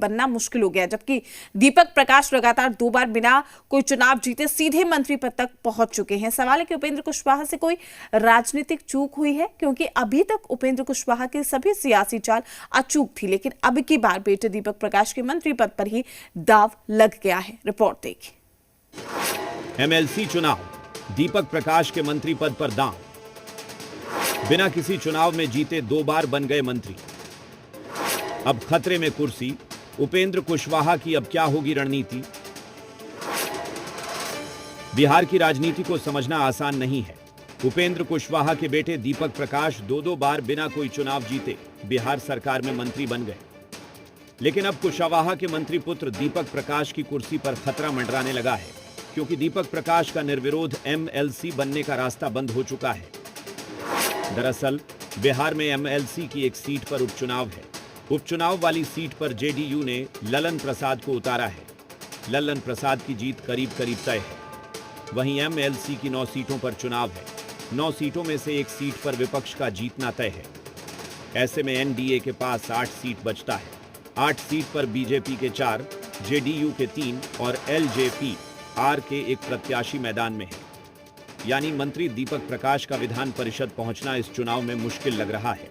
बनना मुश्किल हो गया, जबकि दीपक प्रकाश लगातार 2 बार बिना कोई चुनाव जीते सीधे मंत्री पद तक पहुंच चुके हैं। सवाल है कि उपेंद्र कुशवाहा से कोई राजनीतिक चूक हुई है, क्योंकि अभी तक उपेंद्र कुशवाहा की सभी सियासी चाल अचूक थी, लेकिन अब की बार बेटे दीपक प्रकाश के मंत्री पद पर ही दाव लग गया है। रिपोर्ट देखिए। एमएलसी चुनाव, दीपक प्रकाश के मंत्री पद पर दांव। बिना किसी चुनाव में जीते 2 बार बन गए मंत्री। अब खतरे में कुर्सी। उपेंद्र कुशवाहा की अब क्या होगी रणनीति? बिहार की राजनीति को समझना आसान नहीं है। उपेंद्र कुशवाहा के बेटे दीपक प्रकाश 2 बार बिना कोई चुनाव जीते बिहार सरकार में मंत्री बन गए, लेकिन अब कुशवाहा के मंत्री पुत्र दीपक प्रकाश की कुर्सी पर खतरा मंडराने लगा है, क्योंकि दीपक प्रकाश का निर्विरोध एमएलसी बनने का रास्ता बंद हो चुका है। दरअसल बिहार में एमएलसी की एक सीट पर उपचुनाव है। उपचुनाव वाली सीट पर जेडीयू ने ललन प्रसाद को उतारा है। ललन प्रसाद की जीत करीब करीब तय है। वहीं एमएलसी की 9 सीटों पर चुनाव है। 9 सीटों में से एक सीट पर विपक्ष का जीतना तय है। ऐसे में एनडीए के पास 8 सीट बचता है। 8 सीट पर बीजेपी के 4, जेडीयू के 3 और एलजेपी आर के एक प्रत्याशी मैदान में है। यानी मंत्री दीपक प्रकाश का विधान परिषद पहुंचना इस चुनाव में मुश्किल लग रहा है।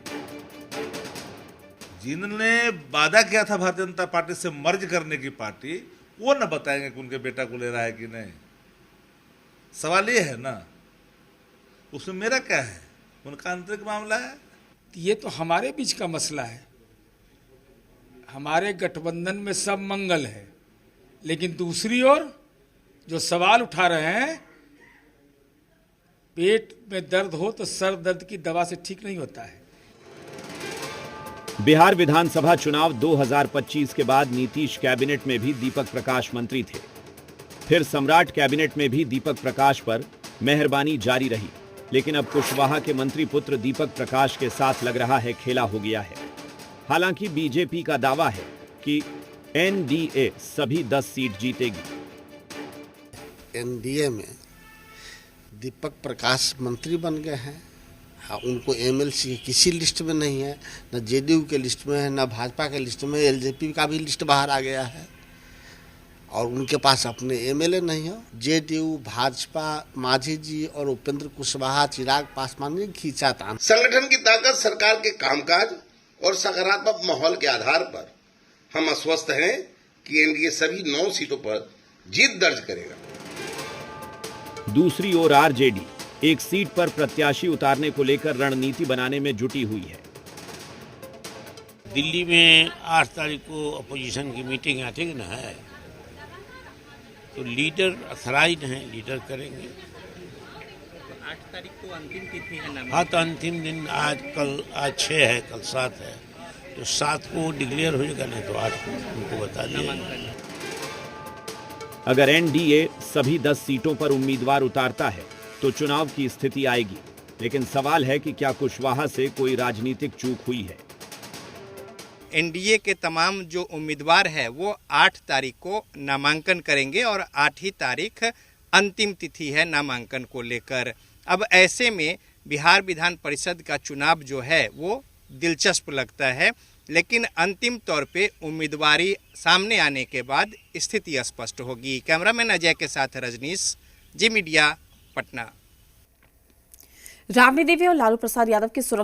जिन्होंने वादा किया था भारतीय जनता पार्टी से मर्ज करने की पार्टी, वो न बताएंगे कि उनके बेटा को ले रहा है कि नहीं। सवाल ये है ना, उसमें मेरा क्या है? उनका आंतरिक मामला है। ये तो हमारे बीच का मसला है। हमारे गठबंधन में सब मंगल है, लेकिन दूसरी ओर जो सवाल उठा रहे हैं, पेट में दर्द हो तो सर दर्द की दवा से ठीक नहीं होता है। बिहार विधानसभा चुनाव 2025 के बाद नीतीश कैबिनेट में भी दीपक प्रकाश मंत्री थे। फिर सम्राट कैबिनेट में भी दीपक प्रकाश पर मेहरबानी जारी रही, लेकिन अब कुशवाहा के मंत्री पुत्र दीपक प्रकाश के साथ लग रहा है खेला हो गया है। हालांकि बीजेपी का दावा है कि एनडीए सभी 10 सीट जीतेगी। एनडीए में दीपक प्रकाश मंत्री बन गए हैं। हाँ, उनको एमएलसी किसी लिस्ट में नहीं है, न जेडीयू के लिस्ट में है, न भाजपा के लिस्ट में। एलजेपी का भी लिस्ट बाहर आ गया है और उनके पास अपने एमएलए नहीं है। जेडीयू, भाजपा, मांझी जी और उपेंद्र कुशवाहा, चिराग पासवान ने खींचातान। संगठन की ताकत, सरकार के कामकाज और सकारात्मक माहौल के आधार पर हम आश्वस्त हैं कि एनडीए सभी 9 सीटों पर जीत दर्ज करेगा। दूसरी ओर आरजेडी एक सीट पर प्रत्याशी उतारने को लेकर रणनीति बनाने में जुटी हुई है। दिल्ली में 8 तारीख को अपोजिशन की मीटिंग है, ठीक ना है, तो लीडर अथराइज हैं, लीडर करेंगे। तो 8 तारीख को अंतिम तिथि है ना? हाँ, तो अंतिम दिन आज 6 है, कल 7 है, तो 7 को डिक्लेयर हो जाएगा, नहीं तो 8 को उनको बता दिया। अगर एनडीए सभी 10 सीटों पर उम्मीदवार उतारता है तो चुनाव की स्थिति आएगी, लेकिन सवाल है कि क्या कुशवाहा से कोई राजनीतिक चूक हुई है। एनडीए के तमाम जो उम्मीदवार है वो 8 तारीख को नामांकन करेंगे और 8 ही तारीख अंतिम तिथि है नामांकन को लेकर। अब ऐसे में बिहार विधान परिषद का चुनाव जो है वो दिलचस्प लगता है, लेकिन अंतिम तौर पे उम्मीदवारी सामने आने के बाद स्थिति स्पष्ट होगी। कैमरामैन अजय के साथ रजनीश, जी मीडिया, पटना। राबड़ी देवी और लालू प्रसाद यादव की सुरक्षा